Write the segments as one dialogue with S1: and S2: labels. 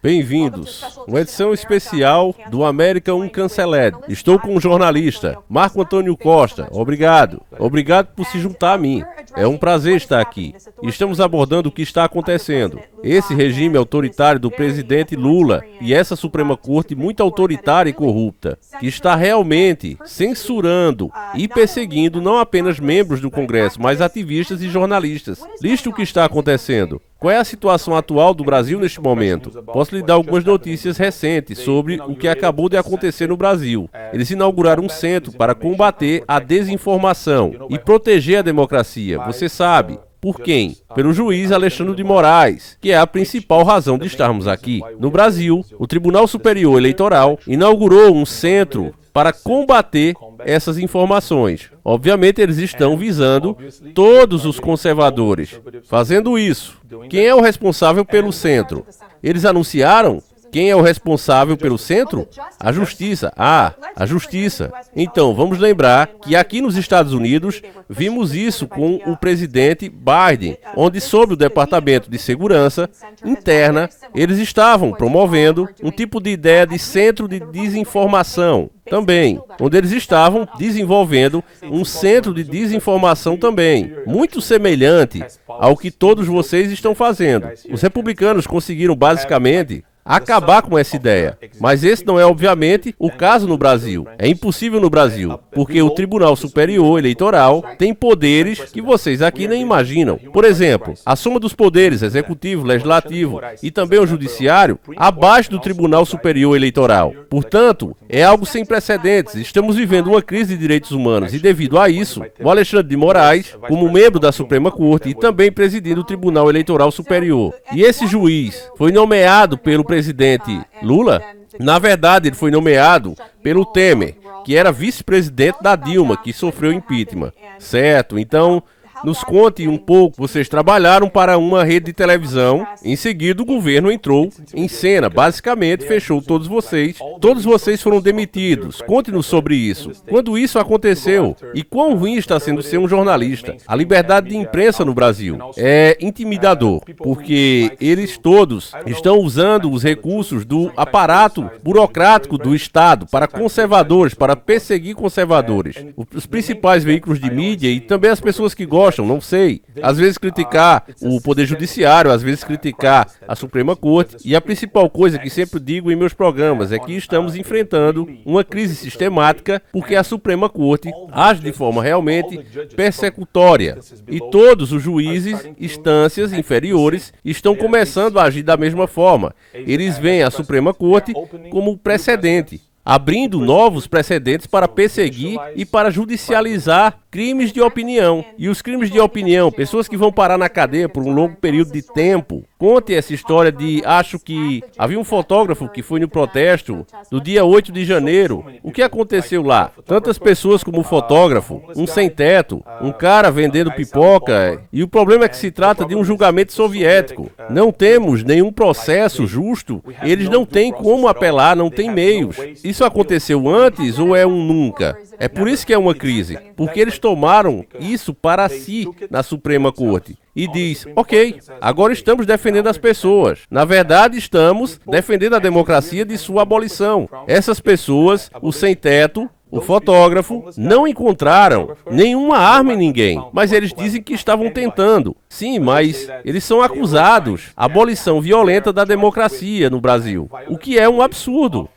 S1: Bem-vindos. Uma edição especial do América Uncanceled. Estou com o jornalista Marco Antônio Costa. Obrigado. Obrigado por se juntar a mim. É um prazer estar aqui. Estamos abordando o que está acontecendo. Esse regime autoritário do presidente Lula e essa Suprema Corte muito autoritária e corrupta, que está realmente censurando e perseguindo não apenas membros do Congresso, mas ativistas e jornalistas. Liste o que está acontecendo. Qual é a situação atual do Brasil neste momento? Posso lhe dar algumas notícias recentes sobre o que acabou de acontecer no Brasil. Eles inauguraram um centro para combater a desinformação e proteger a democracia. Você sabe. Por quem? Pelo juiz Alexandre de Moraes, que é a principal razão de estarmos aqui. No Brasil, o Tribunal Superior Eleitoral inaugurou um centro para combater essas informações. Obviamente, eles estão visando todos os conservadores. Fazendo isso, quem é o responsável pelo centro? Eles anunciaram? Quem é o responsável pelo centro? A Justiça. A Justiça. Então, vamos lembrar que aqui nos Estados Unidos, vimos isso com o presidente Biden, onde, sob o Departamento de Segurança Interna, eles estavam promovendo um tipo de ideia de centro de desinformação também, onde eles estavam desenvolvendo um centro de desinformação também, muito semelhante ao que todos vocês estão fazendo. Os republicanos conseguiram basicamente acabar com essa ideia. Mas esse não é, obviamente, o caso no Brasil. É impossível no Brasil, porque o Tribunal Superior Eleitoral tem poderes que vocês aqui nem imaginam. Por exemplo, a soma dos poderes executivo, legislativo e também o judiciário abaixo do Tribunal Superior Eleitoral. Portanto, é algo sem precedentes. Estamos vivendo uma crise de direitos humanos e, devido a isso, o Alexandre de Moraes, como membro da Suprema Corte e também presidindo o Tribunal Eleitoral Superior. E esse juiz foi nomeado pelo presidente Lula. Na verdade, ele foi nomeado pelo Temer, que era vice-presidente da Dilma, que sofreu impeachment. Certo? Então, nos conte um pouco. Vocês trabalharam para uma rede de televisão. Em seguida, o governo entrou em cena. Basicamente, fechou todos vocês. Todos vocês foram demitidos. Conte-nos sobre isso. Quando isso aconteceu? E quão ruim está sendo ser um jornalista? A liberdade de imprensa no Brasil é intimidador, porque eles todos estão usando os recursos do aparato burocrático do Estado para conservadores, para perseguir conservadores. Os principais veículos de mídia e também as pessoas que gostam, não sei, às vezes criticar o Poder Judiciário, às vezes criticar a Suprema Corte, e a principal coisa que sempre digo em meus programas é que estamos enfrentando uma crise sistemática porque a Suprema Corte age de forma realmente persecutória e todos os juízes, instâncias inferiores estão começando a agir da mesma forma. Eles veem a Suprema Corte como precedente, abrindo novos precedentes para perseguir e para judicializar crimes de opinião. E os crimes de opinião, pessoas que vão parar na cadeia por um longo período de tempo. Conte essa história de, acho que havia um fotógrafo que foi no protesto do dia 8 de janeiro. O que aconteceu lá? Tantas pessoas como o fotógrafo, um sem-teto, um cara vendendo pipoca. E o problema é que se trata de um julgamento soviético. Não temos nenhum processo justo, eles não têm como apelar, não têm meios. Isso aconteceu antes ou é um nunca? É por isso que é uma crise, porque eles tomaram isso para si na Suprema Corte. E diz, ok, agora estamos defendendo as pessoas. Na verdade, estamos defendendo a democracia de sua abolição. Essas pessoas, o sem-teto, o fotógrafo, não encontraram nenhuma arma em ninguém, mas eles dizem que estavam tentando. Sim, mas eles são acusados. Abolição violenta da democracia no Brasil, o que é um absurdo.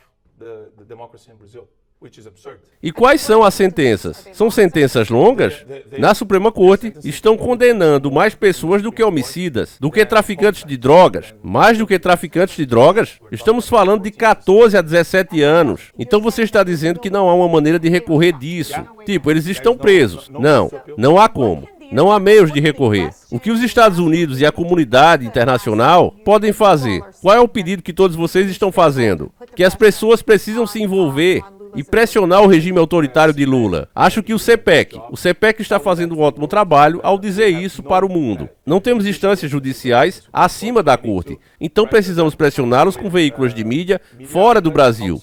S1: E quais são as sentenças? São sentenças longas? Na Suprema Corte, estão condenando mais pessoas do que homicidas, do que traficantes de drogas. Mais do que traficantes de drogas? Estamos falando de 14 a 17 anos. Então você está dizendo que não há uma maneira de recorrer disso. Tipo, eles estão presos. Não, não há como. Não há meios de recorrer. O que os Estados Unidos e a comunidade internacional podem fazer? Qual é o pedido que todos vocês estão fazendo? Que as pessoas precisam se envolver e pressionar o regime autoritário de Lula. Acho que o CPEC está fazendo um ótimo trabalho ao dizer isso para o mundo. Não temos instâncias judiciais acima da corte, então precisamos pressioná-los com veículos de mídia fora do Brasil,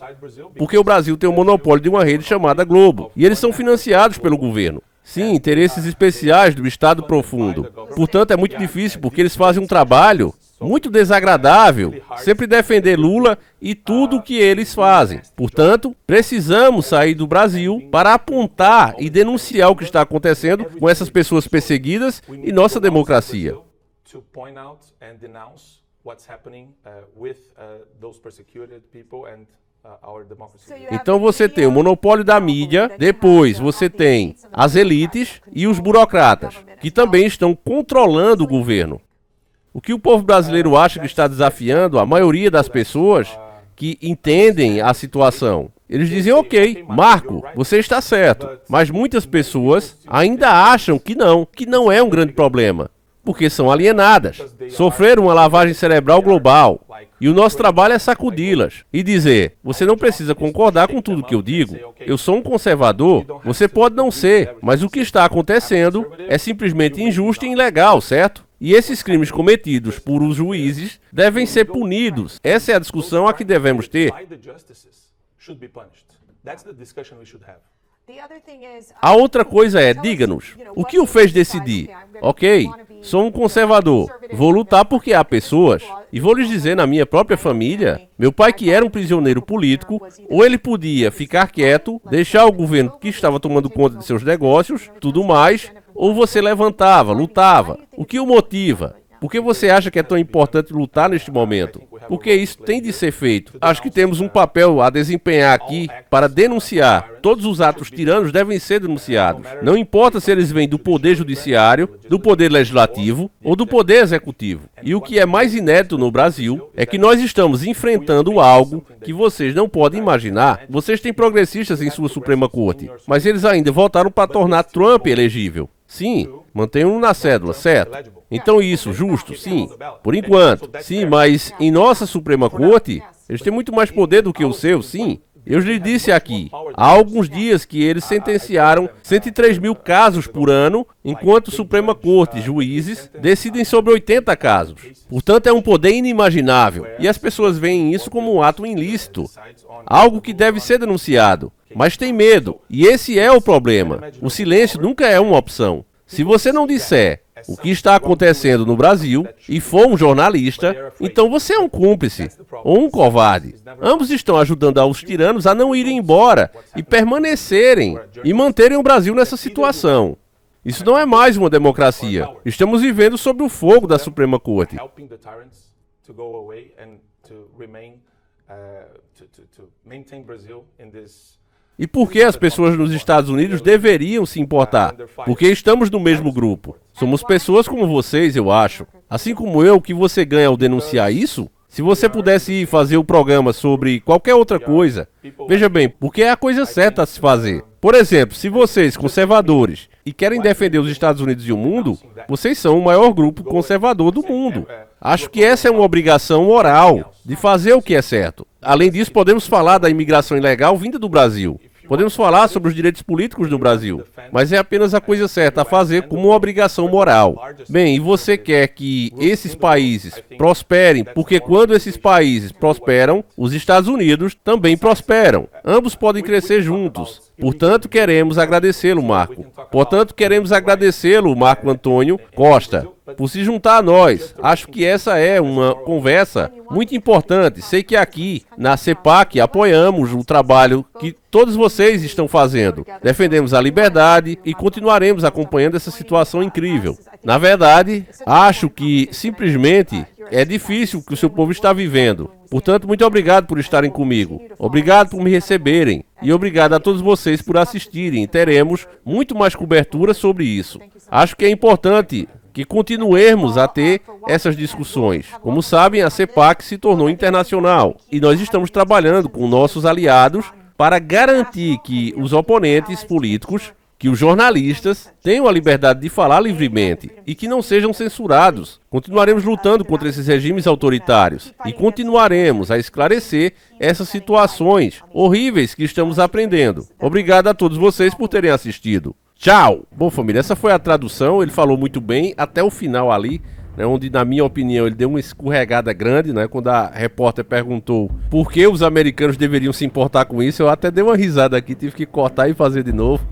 S1: porque o Brasil tem o monopólio de uma rede chamada Globo, e eles são financiados pelo governo. Sim, interesses especiais do Estado profundo. Portanto, é muito difícil, porque eles fazem um trabalho muito desagradável sempre defender Lula e tudo o que eles fazem. Portanto, precisamos sair do Brasil para apontar e denunciar o que está acontecendo com essas pessoas perseguidas e nossa democracia. Então você tem o monopólio da mídia, depois você tem as elites e os burocratas, que também estão controlando o governo. O que o povo brasileiro acha que está desafiando a maioria das pessoas que entendem a situação? Eles dizem, ok, Marco, você está certo, mas muitas pessoas ainda acham que não é um grande problema, porque são alienadas, sofreram uma lavagem cerebral global. E o nosso trabalho é sacudi-las e dizer, você não precisa concordar com tudo que eu digo, eu sou um conservador, você pode não ser, mas o que está acontecendo é simplesmente injusto e ilegal, certo? E esses crimes cometidos por os juízes devem ser punidos. Essa é a discussão a que devemos ter. A outra coisa é, diga-nos, o que o fez decidir? Ok, sou um conservador, vou lutar porque há pessoas, e vou lhes dizer, na minha própria família, meu pai que era um prisioneiro político, ou ele podia ficar quieto, deixar o governo que estava tomando conta de seus negócios, tudo mais, ou você levantava, lutava. O que o motiva? Por que você acha que é tão importante lutar neste momento? Porque isso tem de ser feito. Acho que temos um papel a desempenhar aqui para denunciar. Todos os atos tiranos devem ser denunciados. Não importa se eles vêm do poder judiciário, do poder legislativo ou do poder executivo. E o que é mais inédito no Brasil é que nós estamos enfrentando algo que vocês não podem imaginar. Vocês têm progressistas em sua Suprema Corte, mas eles ainda votaram para tornar Trump elegível. Sim, mantenham-no na cédula, certo? Então isso, justo, sim, por enquanto. Sim, mas em nossa Suprema Corte, eles têm muito mais poder do que o seu, sim. Eu lhe disse aqui, há alguns dias que eles sentenciaram 103 mil casos por ano, enquanto Suprema Corte, juízes, decidem sobre 80 casos. Portanto, é um poder inimaginável, e as pessoas veem isso como um ato ilícito, algo que deve ser denunciado. Mas tem medo, e esse é o problema. O silêncio nunca é uma opção. Se você não disser o que está acontecendo no Brasil e for um jornalista, então você é um cúmplice ou um covarde. Ambos estão ajudando aos tiranos a não irem embora e permanecerem e manterem o Brasil nessa situação. Isso não é mais uma democracia. Estamos vivendo sob o fogo da Suprema Corte. E por que as pessoas nos Estados Unidos deveriam se importar? Porque estamos no mesmo grupo. Somos pessoas como vocês, eu acho. Assim como eu, o que você ganha ao denunciar isso? Se você pudesse ir fazer o programa sobre qualquer outra coisa, veja bem, porque é a coisa certa a se fazer. Por exemplo, se vocês, conservadores, e querem defender os Estados Unidos e o mundo, vocês são o maior grupo conservador do mundo. Acho que essa é uma obrigação moral de fazer o que é certo. Além disso, podemos falar da imigração ilegal vinda do Brasil. Podemos falar sobre os direitos políticos do Brasil, mas é apenas a coisa certa a fazer como uma obrigação moral. Bem, e você quer que esses países prosperem, porque quando esses países prosperam, os Estados Unidos também prosperam. Ambos podem crescer juntos. Portanto, queremos agradecê-lo, Marco. Marco Antônio Costa, por se juntar a nós. Acho que essa é uma conversa muito importante. Sei que aqui, na CEPAC, apoiamos o trabalho que todos vocês estão fazendo. Defendemos a liberdade e continuaremos acompanhando essa situação incrível. Na verdade, acho que simplesmente é difícil o que o seu povo está vivendo. Portanto, muito obrigado por estarem comigo. Obrigado por me receberem. E obrigado a todos vocês por assistirem. Teremos muito mais cobertura sobre isso. Acho que é importante que continuemos a ter essas discussões. Como sabem, a CEPAC se tornou internacional e nós estamos trabalhando com nossos aliados para garantir que os oponentes políticos, que os jornalistas tenham a liberdade de falar livremente e que não sejam censurados. Continuaremos lutando contra esses regimes autoritários e continuaremos a esclarecer essas situações horríveis que estamos aprendendo. Obrigado a todos vocês por terem assistido. Tchau! Bom, família, essa foi a tradução. Ele falou muito bem até o final ali, né, onde, na minha opinião, ele deu uma escorregada grande, né, quando a repórter perguntou por que os americanos deveriam se importar com isso. Eu até dei uma risada aqui, tive que cortar e fazer de novo.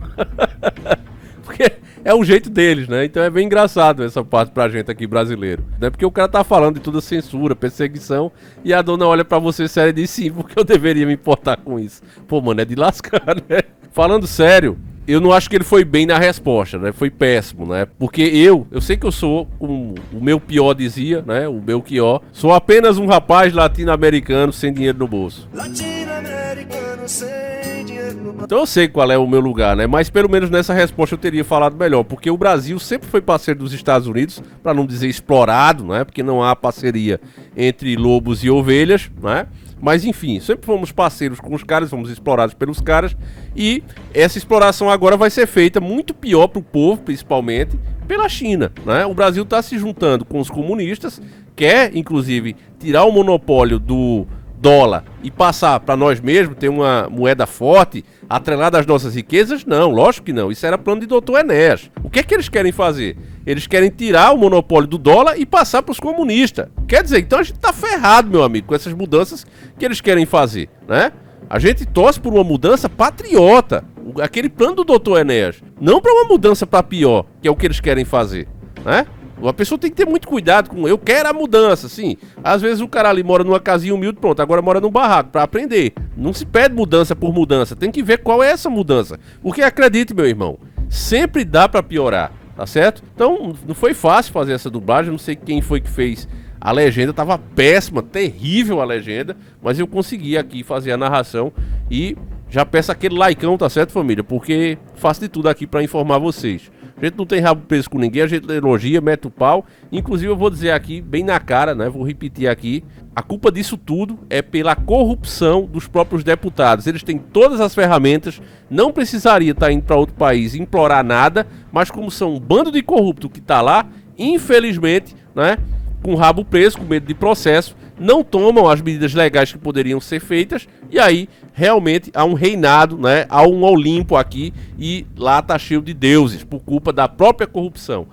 S1: Porque é o jeito deles, né? Então é bem engraçado essa parte pra gente aqui brasileiro, né? Porque o cara tá falando de toda censura, perseguição, e a dona olha pra você sério e diz sim, porque eu deveria me importar com isso. Pô, mano, é de lascar, né? Falando sério, eu não acho que ele foi bem na resposta, né? Foi péssimo, né? Porque eu sei que eu sou, o meu pior dizia, né? O Belchior, sou apenas um rapaz latino-americano sem dinheiro no bolso. Latino-americano sem dinheiro no bolso. Então eu sei qual é o meu lugar, né? Mas pelo menos nessa resposta eu teria falado melhor, porque o Brasil sempre foi parceiro dos Estados Unidos, para não dizer explorado, né? Porque não há parceria entre lobos e ovelhas, né? Mas enfim, sempre fomos parceiros com os caras, fomos explorados pelos caras. E essa exploração agora vai ser feita muito pior para o povo, principalmente pela China, né? O Brasil está se juntando com os comunistas, quer inclusive tirar o monopólio do dólar e passar para nós mesmos, ter uma moeda forte, atrelada às nossas riquezas? Não, lógico que não. Isso era plano de Dr. Enéas. O que é que eles querem fazer? Eles querem tirar o monopólio do dólar e passar para os comunistas. Quer dizer, então a gente tá ferrado, meu amigo, com essas mudanças que eles querem fazer, né? A gente torce por uma mudança patriota, aquele plano do Dr. Enéas, não para uma mudança para pior, que é o que eles querem fazer, né? A pessoa tem que ter muito cuidado com, eu quero a mudança, sim. Às vezes o cara ali mora numa casinha humilde, pronto, agora mora num barraco, para aprender. Não se pede mudança por mudança, tem que ver qual é essa mudança. Porque acredite, meu irmão, sempre dá para piorar, tá certo? Então, não foi fácil fazer essa dublagem, não sei quem foi que fez a legenda, tava péssima, terrível a legenda, mas eu consegui aqui fazer a narração e já peço aquele likeão, tá certo, família? Porque faço de tudo aqui para informar vocês. A gente não tem rabo preso com ninguém, a gente elogia, mete o pau. Inclusive eu vou dizer aqui, bem na cara, né? Vou repetir aqui. A culpa disso tudo é pela corrupção dos próprios deputados. Eles têm todas as ferramentas, não precisaria estar indo para outro país implorar nada, mas como são um bando de corrupto que está lá, infelizmente, né? Com o rabo preso, com medo de processo, não tomam as medidas legais que poderiam ser feitas, e aí realmente há um reinado, né? Há um Olimpo aqui, e lá tá cheio de deuses, por culpa da própria corrupção.